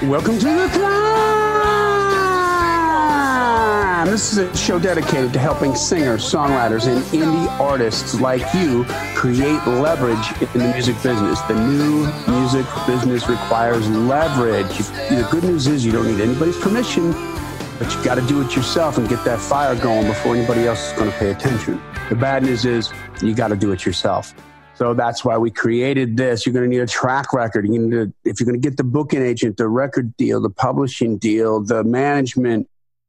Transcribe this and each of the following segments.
Welcome to the Climb! This is a show dedicated to helping singers, songwriters, and indie artists like you create leverage in the music business. The new music business requires leverage. The good news is you don't need anybody's permission, but you got to do it yourself and get that fire going before anybody else is going to pay attention. The bad news is you got to do it yourself. So that's why we created this. You're going to need a track record. If you're going to get the booking agent, the record deal, the publishing deal, the management,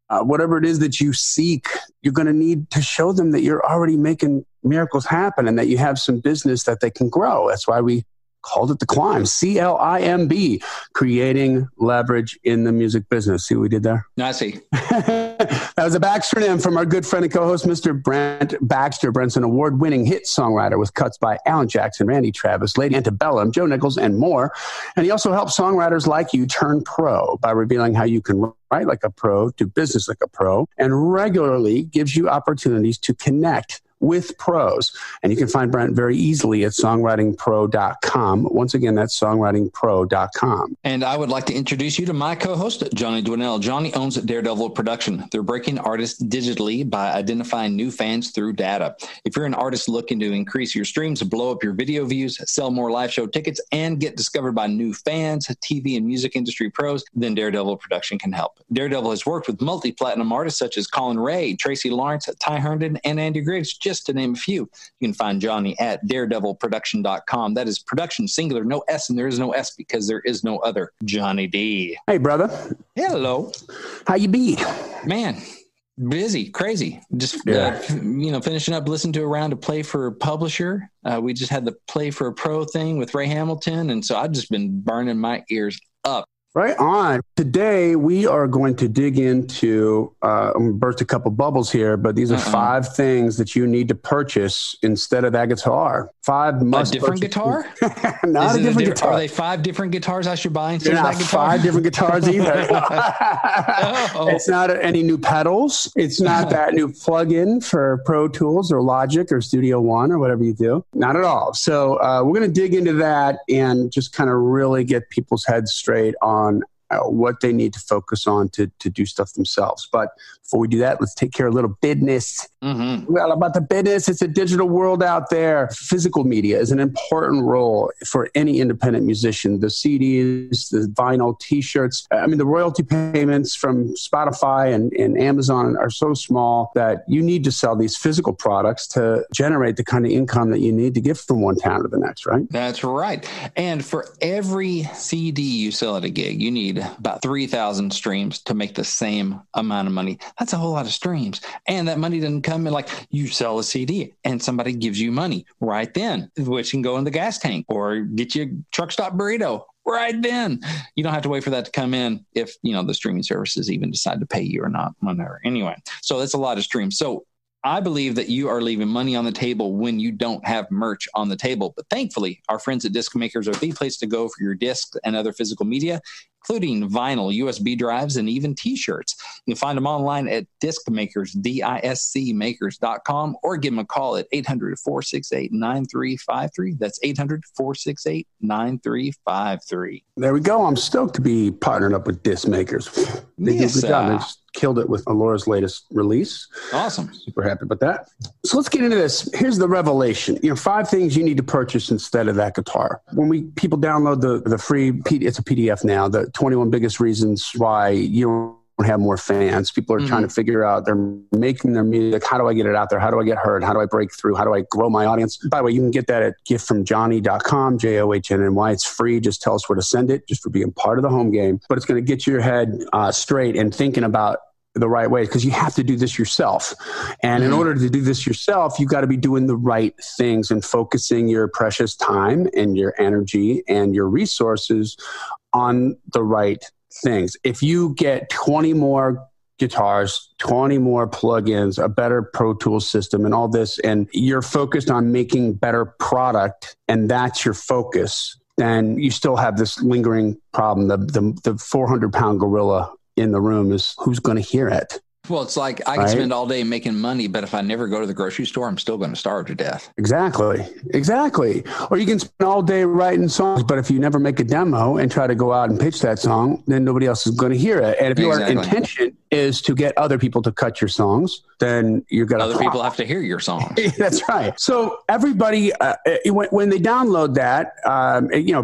whatever it is that you seek, you're going to need to show them that you're already making miracles happen and that you have some business that they can grow. That's why we called it The Climb, C.L.I.M.B, creating leverage in the music business. See what we did there? I see. That was a Baxter from our good friend and co-host, Mr. Brent Baxter. Brent's an award-winning hit songwriter with cuts by Alan Jackson, Randy Travis, Lady Antebellum, Joe Nichols, and more. And he also helps songwriters like you turn pro by revealing how you can write like a pro, do business like a pro, and regularly gives you opportunities to connect with pros. And you can find Brent very easily at songwritingpro.com. Once again, that's songwritingpro.com. And I would like to introduce you to my co-host, Johnny Dwinell. Johnny owns Daredevil Production. They're breaking artists digitally by identifying new fans through data. If you're an artist looking to increase your streams, blow up your video views, sell more live show tickets, and get discovered by new fans, TV and music industry pros, then Daredevil Production can help. Daredevil has worked with multi-platinum artists such as Colin Ray, Tracy Lawrence, Ty Herndon, and Andy Griggs, just to name a few. You can find Johnny at daredevilproduction.com. That is production singular, no S, and there is no S because there is no other Johnny D. Hey, brother. Hello. How you be? Man, busy, crazy. Just, finishing up, listening to a round of Play for a Publisher. We just had the Play for a Pro thing with Ray Hamilton, and so I've just been burning my ears up. Right on. Today, we are going to dig into, I'm going to burst a couple bubbles here, but these are 5 things that you need to purchase instead of that guitar. 5 must. A different guitar? Not a different guitar. Are they 5 different guitars I should buy instead They're of not that guitar? 5 different guitars either. It's not any new pedals. It's not that new plug-in for Pro Tools or Logic or Studio One or whatever you do. Not at all. So we're going to dig into that and just kind of really get people's heads straight on what they need to focus on to do stuff themselves. But before we do that, let's take care of a little business. Well, about the business, it's a digital world out there. Physical media is an important role for any independent musician. The CDs, the vinyl, T-shirts. I mean, the royalty payments from Spotify and Amazon are so small that you need to sell these physical products to generate the kind of income that you need to get from one town to the next, right? That's right. And for every CD you sell at a gig, you need about 3,000 streams to make the same amount of money. That's a whole lot of streams. And that money doesn't come in like you sell a CD and somebody gives you money right then, which can go in the gas tank or get you a truck stop burrito right then. You don't have to wait for that to come in if, the streaming services even decide to pay you or not. Whatever. Anyway, so that's a lot of streams. So I believe that you are leaving money on the table when you don't have merch on the table. But thankfully, our friends at Disc Makers are the place to go for your discs and other physical media, including vinyl, USB drives, and even T-shirts. You can find them online at Disc Makers, DISCmakers.com, or give them a call at 800-468-9353. That's 800-468-9353. There we go. I'm stoked to be partnered up with Disc Makers. They did a good job. They just killed it with Alora's latest release. Awesome. Super happy about that. So let's get into this. Here's the revelation. 5 things you need to purchase instead of that guitar. When people download the free, it's a PDF now, the 21 biggest reasons why you don't have more fans. People are trying to figure out, they're making their music. How do I get it out there? How do I get heard? How do I break through? How do I grow my audience? By the way, you can get that at giftfromjohnny.com, JOHNNY. It's free. Just tell us where to send it, just for being part of the home game. But it's going to get your head straight and thinking about the right way, because you have to do this yourself. And in order to do this yourself, you got to be doing the right things and focusing your precious time and your energy and your resources on the right things. If you get 20 more guitars, 20 more plugins, a better Pro Tools system and all this, and you're focused on making better product, and that's your focus, then you still have this lingering problem. The 400-pound gorilla in the room is who's going to hear it. Well, it's like I can spend all day making money, but if I never go to the grocery store, I'm still going to starve to death. Exactly. Or you can spend all day writing songs, but if you never make a demo and try to go out and pitch that song, then nobody else is going to hear it. And if your intention is to get other people to cut your songs, then you're going to other people have to hear your songs. That's right. So everybody, when they download that,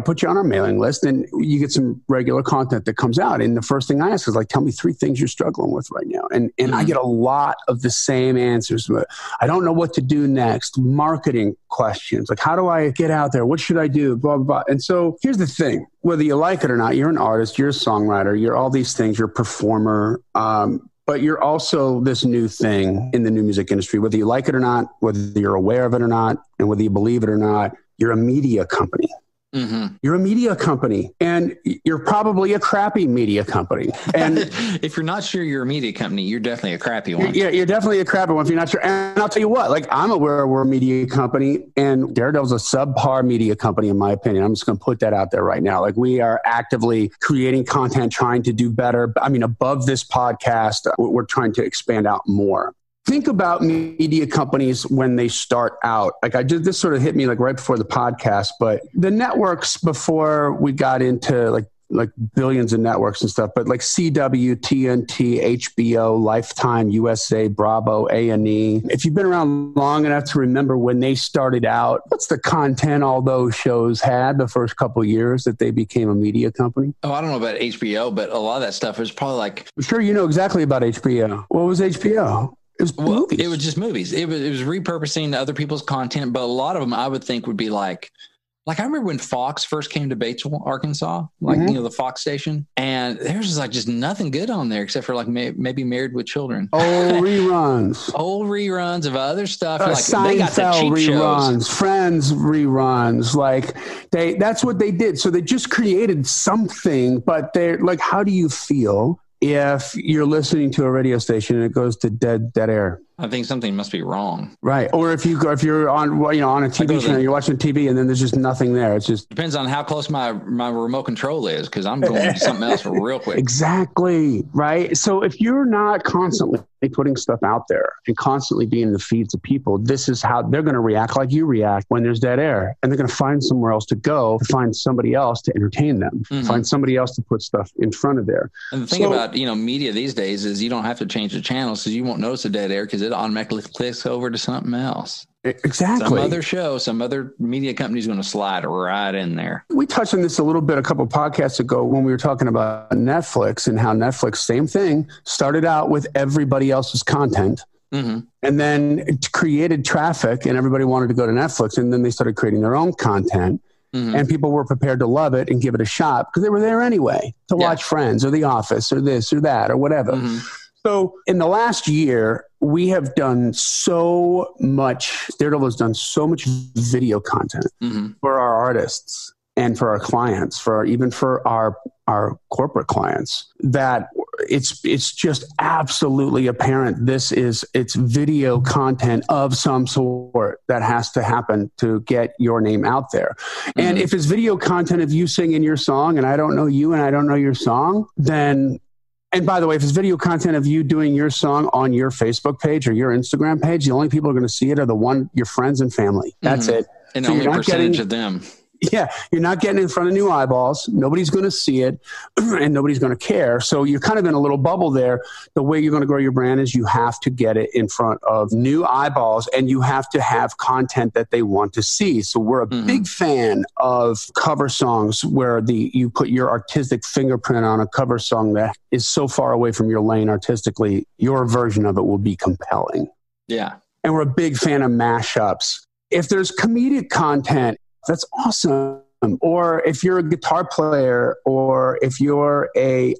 put you on our mailing list, and you get some regular content that comes out. And the first thing I ask is like, tell me 3 things you're struggling with right now. And I get a lot of the same answers. I don't know what to do next. Marketing questions. Like, how do I get out there? What should I do? Blah, blah, blah. And so here's the thing. Whether you like it or not, you're an artist, you're a songwriter, you're all these things, you're a performer. But you're also this new thing in the new music industry, whether you like it or not, whether you're aware of it or not, and whether you believe it or not, you're a media company. Mm-hmm. You're a media company, and you're probably a crappy media company. And if you're not sure you're a media company, you're definitely a crappy one. Yeah, you're definitely a crappy one if you're not sure. And I'll tell you what, like, I'm aware we're a media company, and Daredevil's a subpar media company, in my opinion. I'm just going to put that out there right now. Like, we are actively creating content, trying to do better. I mean, above this podcast, we're trying to expand out more. Think about media companies when they start out. Like, this sort of hit me like right before the podcast, but the networks before we got into like billions of networks and stuff, but like CW, TNT, HBO, Lifetime, USA, Bravo, A&E. If you've been around long enough to remember when they started out, what's the content all those shows had the first couple of years that they became a media company? Oh, I don't know about HBO, but a lot of that stuff was probably like... I'm sure you know exactly about HBO. What was HBO? It was movies. It was just movies. It was repurposing other people's content, but a lot of them I would think would be like I remember when Fox first came to Batesville, Arkansas, the Fox station, and there's just nothing good on there except for like maybe Married with Children. Old reruns. Old reruns of other stuff. They got the cheap reruns, shows. Friends reruns. That's what they did. So they just created something, but they're like, how do you feel if you're listening to a radio station and it goes to dead air? I think something must be wrong. Right. Or if you're on a TV channel, you're watching TV and then there's just nothing there. It's just depends on how close my remote control is, because I'm going to something else real quick. Exactly. Right. So if you're not constantly putting stuff out there and constantly being in the feeds of people, this is how they're going to react like you react when there's dead air. And they're going to find somewhere else to go, to find somebody else to entertain them, find somebody else to put stuff in front of there. And the thing about, media these days is you don't have to change the channels, because you won't notice the dead air because it automatically clicks over to something else. Exactly. Some other show, some other media company is going to slide right in there. We touched on this a little bit a couple of podcasts ago when we were talking about Netflix and how Netflix, same thing, started out with everybody else's content and then it created traffic and everybody wanted to go to Netflix, and then they started creating their own content. And people were prepared to love it and give it a shot because they were there anyway to watch Friends or The Office or this or that or whatever. So in the last year, we have done so much, Daredevil has done so much video content for our artists and for our clients, even for our corporate clients, that it's just absolutely apparent it's video content of some sort that has to happen to get your name out there. And if it's video content of you singing your song and I don't know you and I don't know your song, then... And by the way, if it's video content of you doing your song on your Facebook page or your Instagram page, the only people who are going to see it are your friends and family. That's it. And so only a percentage of them. Yeah, you're not getting in front of new eyeballs. Nobody's going to see it and nobody's going to care. So you're kind of in a little bubble there. The way you're going to grow your brand is you have to get it in front of new eyeballs and you have to have content that they want to see. So we're a big fan of cover songs where you put your artistic fingerprint on a cover song that is so far away from your lane artistically, your version of it will be compelling. Yeah. And we're a big fan of mashups. If there's comedic content, that's awesome. Or if you're a guitar player, or if you're even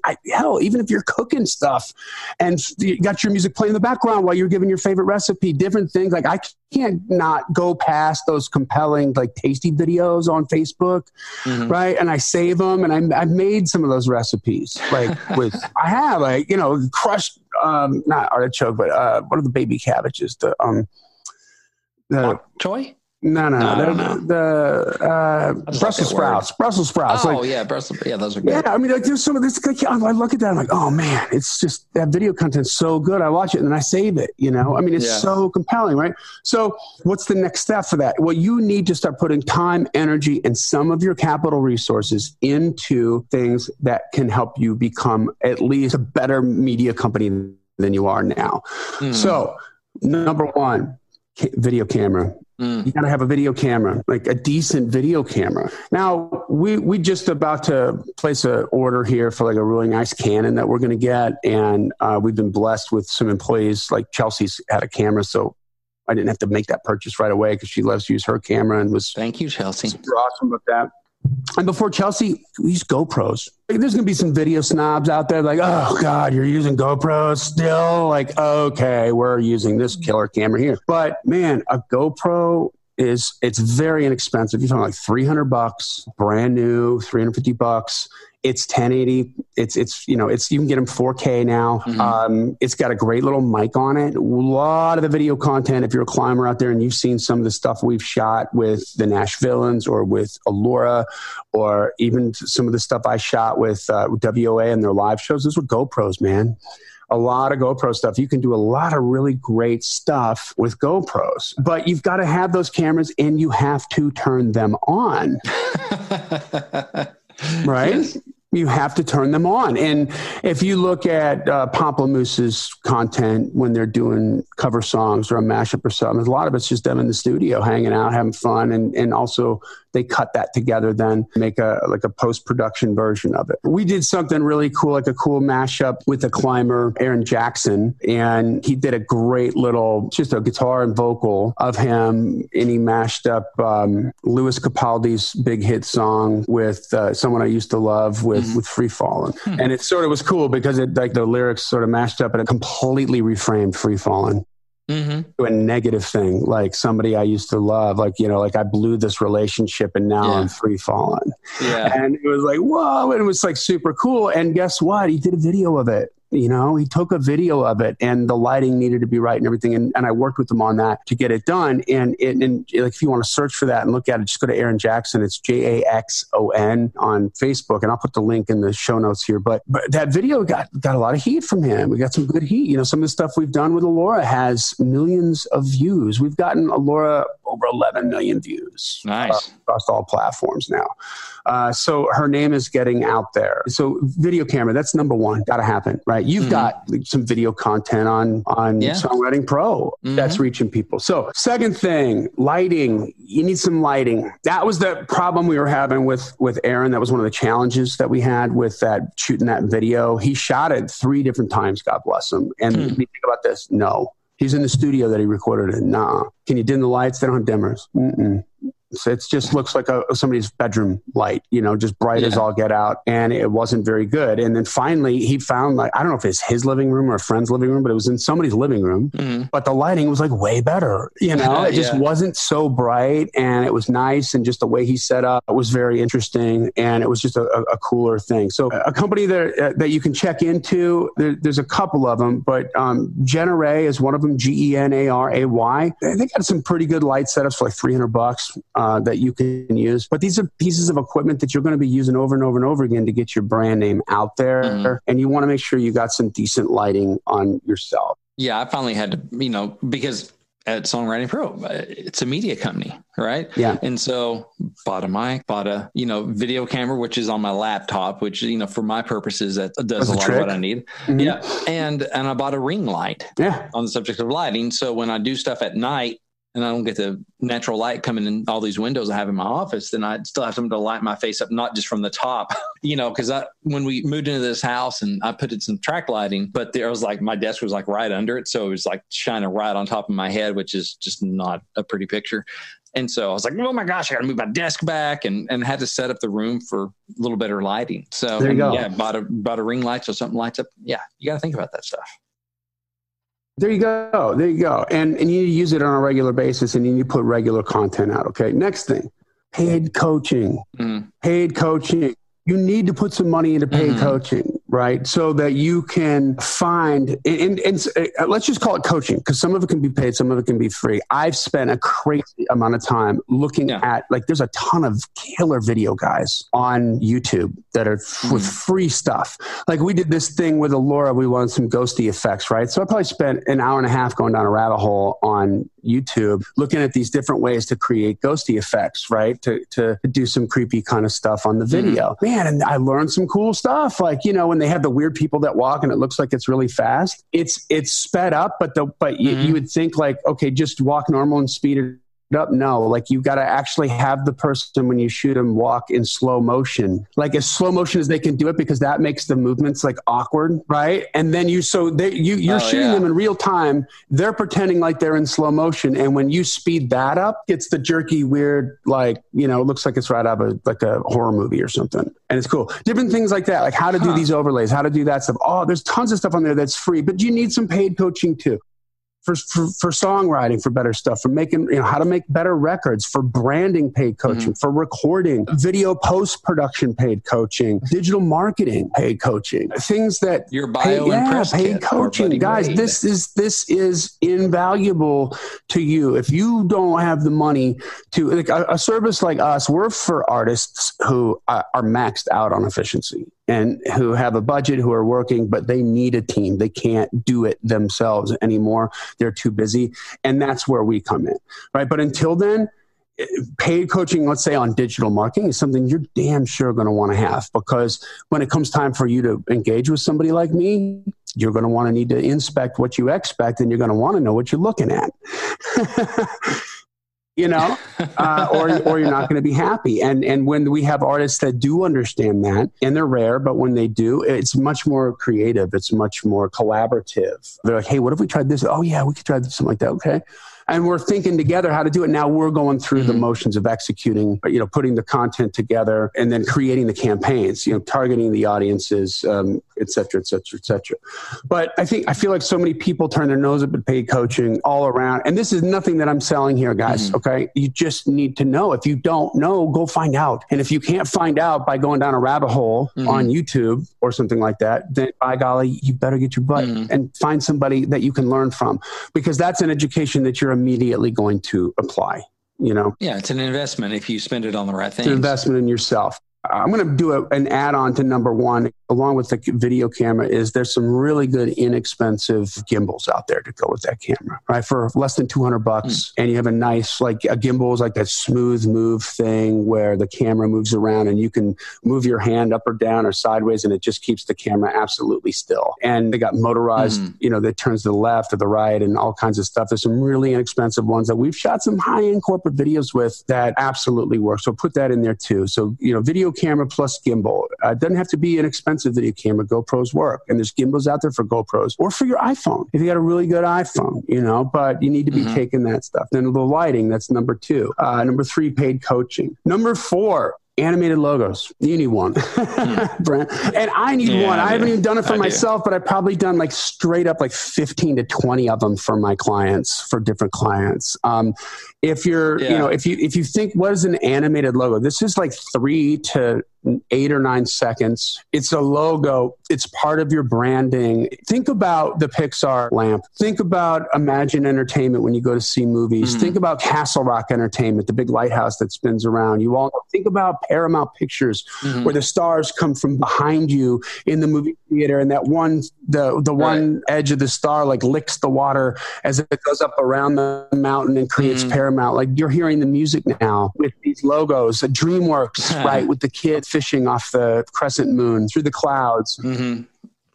if you're cooking stuff and you got your music playing in the background while you're giving your favorite recipe, different things. Like, I can't not go past those compelling, like, tasty videos on Facebook, right? And I save them, and I've made some of those recipes, like crushed, not artichoke, but what are the baby cabbages? Bok choy? No, I just like Brussels that word. sprouts. Brussels sprouts. Oh, yeah, Brussels. Yeah, those are good. Yeah, I mean, like, there's some of this. Like, I look at that, I'm like, oh man, it's just that video content's so good. I watch it and then I save it. You know, I mean, it's so compelling, right? So, what's the next step for that? Well, you need to start putting time, energy, and some of your capital resources into things that can help you become at least a better media company than you are now. So, number one, video camera. You got to have a video camera, like a decent video camera. Now, we just about to place an order here for like a really nice Canon that we're going to get. And we've been blessed with some employees, like Chelsea's had a camera. So I didn't have to make that purchase right away because she loves to use her camera and was Thank you, Chelsea. super awesome with that. And before Chelsea, we used GoPros. Like, there's going to be some video snobs out there like, oh, God, you're using GoPros still? Like, okay, we're using this killer camera here. But, man, a GoPro it's very inexpensive. You're talking like $300, brand new, $350. It's 1080. It's you can get them 4K now. It's got a great little mic on it. A lot of the video content, if you're a climber out there and you've seen some of the stuff we've shot with the Nashvilleans or with Allura, or even some of the stuff I shot with WOA and their live shows, those were GoPros, man. A lot of GoPro stuff. You can do a lot of really great stuff with GoPros, but you've got to have those cameras and you have to turn them on. Right? Yes. You have to turn them on. And if you look at Pamplemouse's content when they're doing cover songs or a mashup or something, a lot of it's just them in the studio hanging out, having fun. And also they cut that together, then make a post-production version of it. We did something really cool, like a cool mashup with the climber, Aaron Jackson. And he did a great little, just a guitar and vocal of him. And he mashed up Louis Capaldi's big hit song with someone I used to love with Free Fallin'. And it sort of was cool because it, like, the lyrics sort of mashed up and it completely reframed Free Fallin'. To a negative thing, like somebody I used to love, like, like I blew this relationship and now I'm free falling. And it was like, whoa, and it was like super cool. And guess what? He did a video of it. He took a video of it and the lighting needed to be right and everything. And I worked with him on that to get it done. And like, if you want to search for that and look at it, just go to Aaron Jackson. It's Jaxon on Facebook. And I'll put the link in the show notes here. But that video got a lot of heat from him. We got some good heat. Some of the stuff we've done with Allura has millions of views. We've gotten Allura over 11 million views. Nice. Across all platforms now. So her name is getting out there. So video camera, that's number one. Got to happen, right? You've got some video content on Songwriting Pro that's reaching people. So second thing, lighting. You need some lighting. That was the problem we were having with Aaron. That was one of the challenges that we had with that shooting that video. He shot it 3 different times, God bless him. And when you think about this, no. He's in the studio that he recorded it. Nah. Can you dim the lights? They don't have dimmers. So it just looks like somebody's bedroom light, just bright as all get out. And it wasn't very good. And then finally he found, like, I don't know if it's his living room or a friend's living room, but it was in somebody's living room. But the lighting was like way better. It just wasn't so bright and it was nice. And just the way he set up, it was very interesting. And it was just a cooler thing. So a company that you can check into, there's a couple of them, but Generay is one of them, Genaray. They got some pretty good light setups for like $300. That you can use. But these are pieces of equipment that you're going to be using over and over and over again to get your brand name out there. And you want to make sure you got some decent lighting on yourself. Yeah, I finally had to, because at Songwriting Pro, it's a media company, right? Yeah. And so bought a mic, bought a, video camera, which is on my laptop, which, for my purposes, that does a lot of what I need. Yeah. And I bought a ring light on the subject of lighting. So when I do stuff at night, and I don't get the natural light coming in all these windows I have in my office, then I still have something to light my face up, not just from the top, because when we moved into this house and I put in some track lighting, but there was like, my desk was like right under it. So it was like shining right on top of my head, which is just not a pretty picture. And so I was like, oh my gosh, I got to move my desk back and had to set up the room for a little better lighting. So there you go. Yeah, bought a ring light so something lights up. Yeah, you got to think about that stuff. There you go. And you need to use it on a regular basis and you need to put regular content out. Okay. Next thing, paid coaching. Paid coaching. You need to put some money into paid coaching. right? So that you can find, and let's just call it coaching, because some of it can be paid, some of it can be free. I've spent a crazy amount of time looking at, like, there's a ton of killer video guys on YouTube that are with free stuff. Like, we did this thing with Allura, we wanted some ghosty effects, right? So I probably spent an hour and a half going down a rabbit hole on YouTube, looking at these different ways to create ghosty effects, right? To do some creepy kind of stuff on the video. Man, and I learned some cool stuff. Like, you know, when they have the weird people that walk and it looks like it's really fast, it's sped up, but you would think, like, okay, just walk normal and speed it up. No, like, you got to actually have the person, when you shoot them, walk in slow motion, like as slow motion as they can do it, because that makes the movements like awkward, right? And then you're shooting them in real time. They're pretending like they're in slow motion, and when you speed that up, it's the jerky, weird, like, you know, it looks like it's right out of like a horror movie or something, and it's cool. Different things like that, like how to do these overlays, how to do that stuff. Oh, there's tons of stuff on there that's free, but you need some paid coaching too. For songwriting, for better stuff, for making, you know, how to make better records, for branding, paid coaching, for recording, video post-production, paid coaching, digital marketing, paid coaching, things that your bio and press paid coaching. Guys, this is invaluable to you. If you don't have the money to, like, a service like us, we're for artists who are maxed out on efficiency and who have a budget, who are working, but they need a team. They can't do it themselves anymore. They're too busy. And that's where we come in, right? But until then, paid coaching, let's say on digital marketing, is something you're damn sure going to want to have, because when it comes time for you to engage with somebody like me, you're going to want to need to inspect what you expect, and you're going to want to know what you're looking at. You know, or you're not going to be happy. And when we have artists that do understand that, and they're rare, but when they do, it's much more creative. It's much more collaborative. They're like, hey, what if we tried this? Oh yeah, we could try something like that. Okay. And we're thinking together how to do it. Now we're going through the motions of executing, you know, putting the content together and then creating the campaigns, you know, targeting the audiences, et cetera, et cetera, et cetera. But I feel like so many people turn their nose up at paid coaching all around. And this is nothing that I'm selling here, guys. Okay. You just need to know. If you don't know, go find out. And if you can't find out by going down a rabbit hole on YouTube or something like that, then by golly, you better get your butt and find somebody that you can learn from, because that's an education that you're immediately going to apply, you know? Yeah, it's an investment if you spend it on the right things. It's an investment in yourself. I'm going to do an add-on to number one, along with the video camera, is there's some really good inexpensive gimbals out there to go with that camera, right? For less than $200, and you have a nice, like, a gimbal is like that smooth move thing where the camera moves around and you can move your hand up or down or sideways, and it just keeps the camera absolutely still. And they got motorized, you know, that turns to the left or the right and all kinds of stuff. There's some really inexpensive ones that we've shot some high-end corporate videos with that absolutely work. So put that in there too. So, you know, video camera plus gimbal. It doesn't have to be an expensive video camera. GoPros work. And there's gimbals out there for GoPros or for your iPhone, if you got a really good iPhone, you know, but you need to be taking that stuff. Then the lighting, that's number two. Number three, paid coaching. Number four, animated logos. You need one, Brent. And I need one. I haven't even done it for myself, but I've probably done like straight up like 15 to 20 of them for my clients, for different clients. If you're, you know, if you think, what is an animated logo? This is like 3 to 8 or 9 seconds. It's a logo. It's part of your branding. Think about the Pixar lamp. Think about Imagine Entertainment when you go to see movies. Think about Castle Rock Entertainment, the big lighthouse that spins around. You all think about Paramount Pictures, where the stars come from behind you in the movie theater, and that one, the one edge of the star like licks the water as it goes up around the mountain and creates Paramount. Like, you're hearing the music now with these logos. DreamWorks, right, with the kid fishing off the crescent moon through the clouds.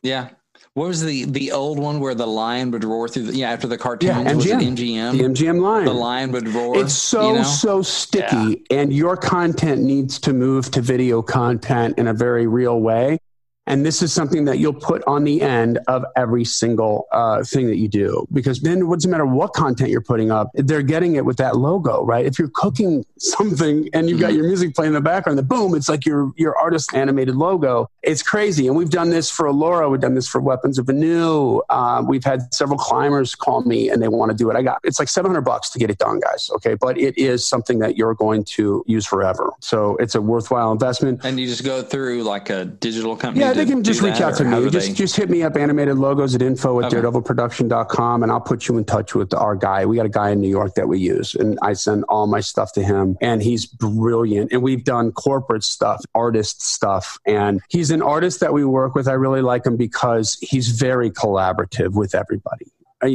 Yeah. What was the old one where the lion would roar through after the cartoons? MGM. Was it MGM? The MGM lion. The lion would roar. It's so sticky, and your content needs to move to video content in a very real way. And this is something that you'll put on the end of every single thing that you do, because then it doesn't matter what content you're putting up, they're getting it with that logo, right? If you're cooking something and you've got your music playing in the background, then boom, it's like your artist animated logo. It's crazy. And we've done this for Allura. We've done this for Weapons of Anew. We've had several climbers call me and they want to do it. It's like $700 to get it done, guys. Okay. But it is something that you're going to use forever. So it's a worthwhile investment. And you just go through like a digital company? Yeah, they can just reach out to me. Just hit me up, animated logos at info@daredevilproduction.com, and I'll put you in touch with our guy. We got a guy in New York that we use, and I send all my stuff to him, and he's brilliant. And we've done corporate stuff, artist stuff, and he's an artist that we work with. I really like him because he's very collaborative with everybody.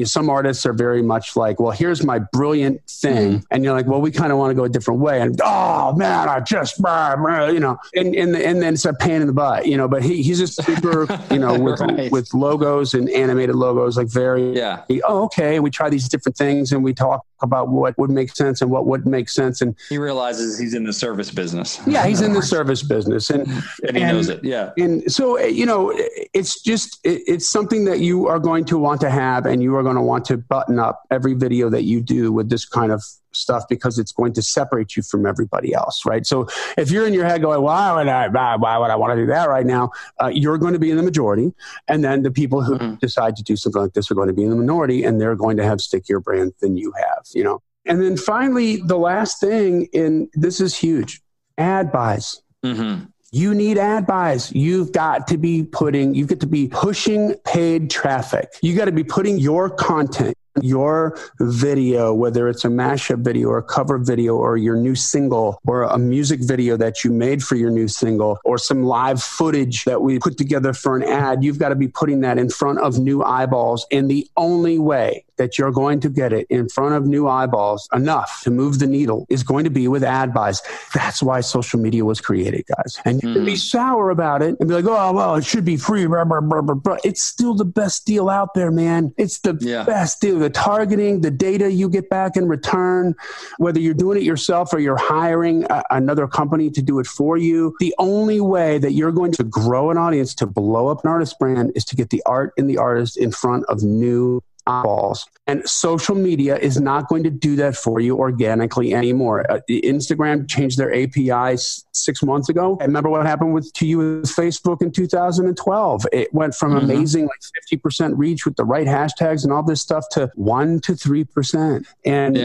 Some artists are very much like, well, here's my brilliant thing. And you're like, well, we kind of want to go a different way. And, oh, man, I just, and then it's a pain in the butt, but he's just super, with logos and animated logos, like okay. And we try these different things and we talk about what would make sense and what wouldn't make sense. And he realizes he's in the service business. Yeah, he's in the service business. And he knows it. Yeah. And so, it's something that you are going to want to have, and you are going to want to button up every video that you do with this kind of stuff, because it's going to separate you from everybody else, right? So if you're in your head going, why would I want to do that right now? You're going to be in the majority. And then the people who decide to do something like this are going to be in the minority, and they're going to have stickier brands than you have, And then finally, the last thing, and this is huge, ad buys. You need ad buys. You've got to be pushing paid traffic. You got to be putting your content, your video, whether it's a mashup video or a cover video or your new single or a music video that you made for your new single or some live footage that we put together for an ad, you've got to be putting that in front of new eyeballs. And the only way that you're going to get it in front of new eyeballs enough to move the needle is going to be with ad buys. That's why social media was created, guys. And you can be sour about it and be like, oh, well, it should be free. Blah, blah, blah, blah, blah. It's still the best deal out there, man. It's the best deal. The targeting, the data you get back in return, whether you're doing it yourself or you're hiring another company to do it for you. The only way that you're going to grow an audience, to blow up an artist brand, is to get the art and the artist in front of new eyeballs. And social media is not going to do that for you organically anymore. Instagram changed their APIs 6 months ago. I remember what happened to you with Facebook in 2012. It went from amazing, like 50% reach with the right hashtags and all this stuff to 1 to 3%. And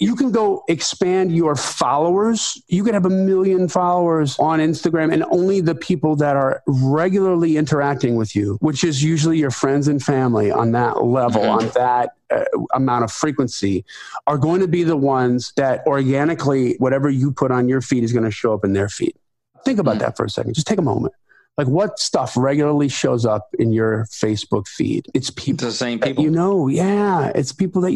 you can go expand your followers. You could have 1 million followers on Instagram, and only the people that are regularly interacting with you, which is usually your friends and family on that level, on that amount of frequency, are going to be the ones that organically, whatever you put on your feed is going to show up in their feed. Think about that for a second. Just take a moment. Like, what stuff regularly shows up in your Facebook feed? It's people, the same people, Yeah, it's people that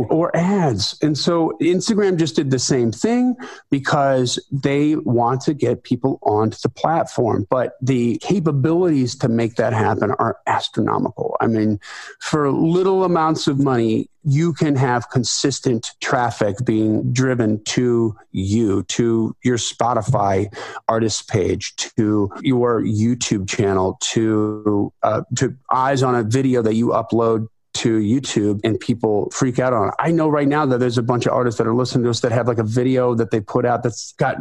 or ads. And so Instagram just did the same thing because they want to get people onto the platform. But the capabilities to make that happen are astronomical. I mean, for little amounts of money, you can have consistent traffic being driven to you, to your Spotify artist page, to your YouTube channel, to eyes on a video that you upload to YouTube, and people freak out on it. I know right now that there's a bunch of artists that are listening to us that have like a video that they put out that's got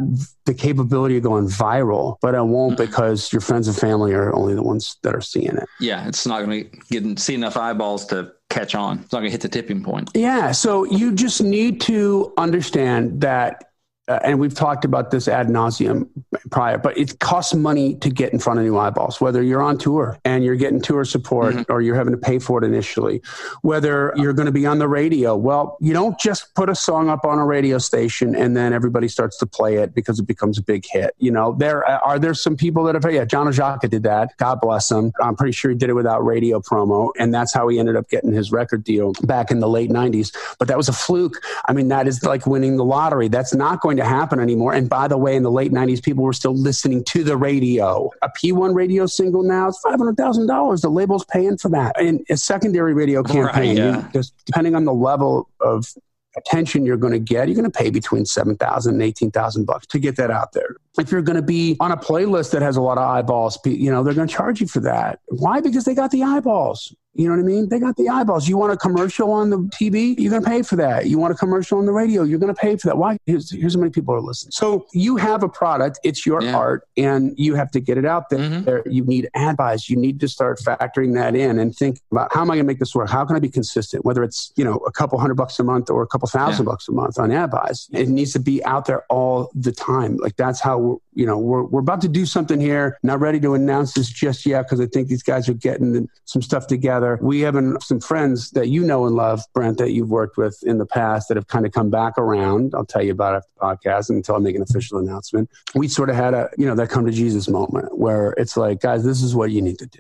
the capability of going viral, but it won't because your friends and family are only the ones that are seeing it. Yeah, it's not going to see enough eyeballs to catch on. It's not going to hit the tipping point. Yeah, so you just need to understand that, and we've talked about this ad nauseum prior, but it costs money to get in front of new eyeballs, whether you're on tour and you're getting tour support or you're having to pay for it initially, whether you're going to be on the radio. Well, you don't just put a song up on a radio station and then everybody starts to play it because it becomes a big hit. There some people that have, John Ajaka did that. God bless him. I'm pretty sure he did it without radio promo. And that's how he ended up getting his record deal back in the late 90s. But that was a fluke. I mean, that is like winning the lottery. That's not going to happen anymore. And by the way, in the late 90s, people were still listening to the radio. A P1 radio single now is $500,000. The label's paying for that. And a secondary radio campaign, just depending on the level of attention you're going to get, you're going to pay between $7,000 and $18,000 to get that out there. If you're going to be on a playlist that has a lot of eyeballs, they're going to charge you for that. Why? Because they got the eyeballs. You know what I mean? They got the eyeballs. You want a commercial on the TV? You're going to pay for that. You want a commercial on the radio? You're going to pay for that. Why? Here's how many people are listening. So you have a product. It's your art, and you have to get it out there. Mm-hmm. You need ad buys. You need to start factoring that in and think about, how am I going to make this work? How can I be consistent? Whether it's, a couple $100 a month or a couple $1,000 a month on ad buys, it needs to be out there all the time. Like, that's how we're about to do something here. Not ready to announce this just yet, because I think these guys are getting some stuff together. We have some friends that you know and love, Brent, that you've worked with in the past that have kind of come back around. I'll tell you about it after the podcast until I make an official announcement. We sort of had that come to Jesus moment where it's like, guys, this is what you need to do.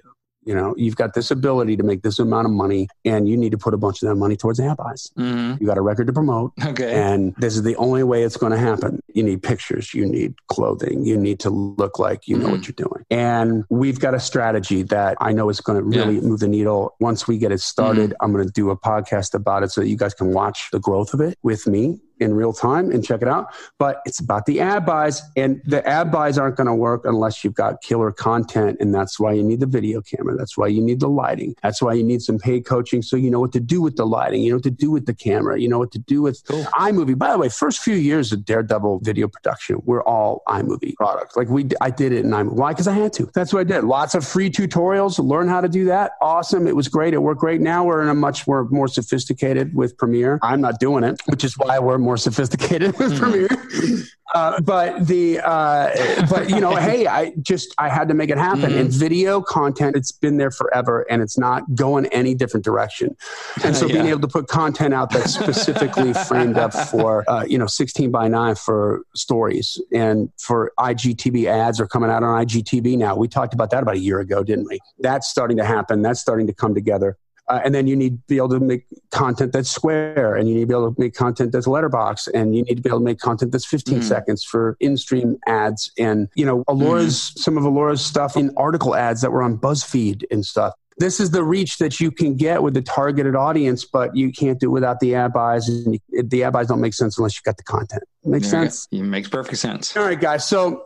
You've got this ability to make this amount of money, and you need to put a bunch of that money towards ad buys. Mm-hmm. You got a record to promote. Okay. And this is the only way it's going to happen. You need pictures. You need clothing. You need to look like you know what you're doing. And we've got a strategy that I know is going to really move the needle. Once we get it started, I'm going to do a podcast about it so that you guys can watch the growth of it with me in real time and check it out. But it's about the ad buys, and the ad buys aren't going to work unless you've got killer content. And that's why you need the video camera. That's why you need the lighting. That's why you need some paid coaching. So you know what to do with the lighting, you know what to do with the camera, you know what to do with iMovie. By the way, first few years of Daredevil video production, we're all iMovie products. Like I did it in iMovie. Why? Because I had to. That's what I did. Lots of free tutorials, learn how to do that. Awesome. It was great. It worked great. Now we're in a much more sophisticated with Premiere. I'm not doing it, which is why we're more sophisticated with Premiere. Hey, I had to make it happen. And video content, it's been there forever, and it's not going any different direction. And so being able to put content out that's specifically framed up for, 16:9 for stories, and for IGTV ads are coming out on IGTV now. We talked about that about a year ago, didn't we? That's starting to happen. That's starting to come together. And then you need to be able to make content that's square, and you need to be able to make content that's letterbox, and you need to be able to make content that's 15 seconds for in-stream ads. And, some of Alora's stuff in article ads that were on BuzzFeed and stuff. This is the reach that you can get with the targeted audience, but you can't do it without the ad buys. And the ad buys don't make sense unless you got the content. Makes sense? It makes perfect sense. All right, guys. So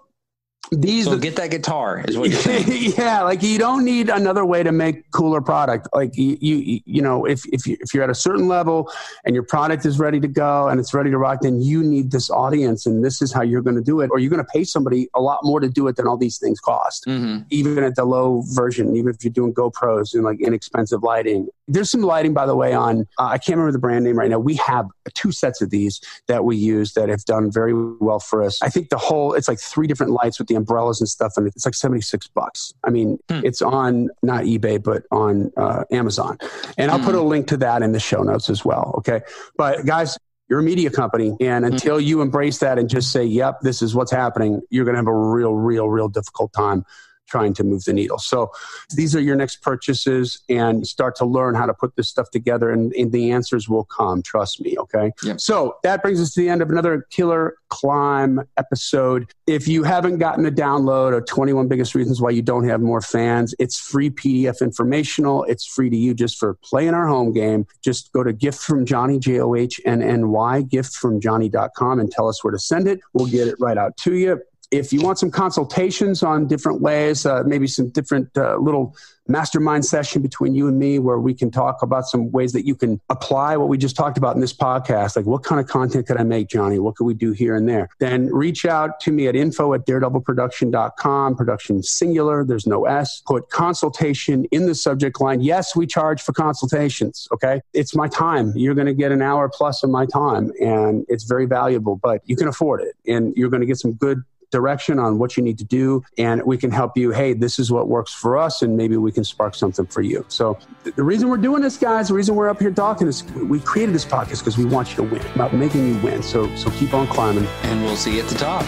get that guitar is what you're saying. Yeah, like, you don't need another way to make cooler product. Like, if you're at a certain level and your product is ready to go and it's ready to rock, then you need this audience, and this is how you're going to do it. Or you're going to pay somebody a lot more to do it than all these things cost, even at the low version, even if you're doing GoPros and like inexpensive lighting. There's some lighting, by the way, on, I can't remember the brand name right now. We have 2 sets of these that we use that have done very well for us. I think it's like 3 different lights with the umbrellas and stuff, and it's like $76. I mean, it's on not eBay, but on Amazon. And I'll put a link to that in the show notes as well. Okay. But guys, you're a media company, and until you embrace that and just say, yep, this is what's happening, you're going to have a real difficult time trying to move the needle. So these are your next purchases, and start to learn how to put this stuff together, and the answers will come. Trust me. Okay. Yep. So that brings us to the end of another Killer Climb episode. If you haven't gotten a download of 21 Biggest Reasons Why You Don't Have More Fans, it's free PDF informational. It's free to you just for playing our home game. Just go to Gift from Johnny, JOHNNY, giftfromjohnny.com, and tell us where to send it. We'll get it right out to you. If you want some consultations on different ways, maybe some different little mastermind session between you and me where we can talk about some ways that you can apply what we just talked about in this podcast, like what kind of content could I make, Johnny? What could we do here and there? Then reach out to me at info@daredevilproduction.com, production singular, there's no S. Put consultation in the subject line. Yes, we charge for consultations, okay? It's my time. You're going to get an hour plus of my time, and it's very valuable, but you can afford it, and you're going to get some good direction on what you need to do, and we can help you. Hey, this is what works for us, and maybe we can spark something for you. So the reason we're doing this, guys, the reason we're up here talking is we created this podcast because we want you to win, about making you win. So keep on climbing, and we'll see you at the top.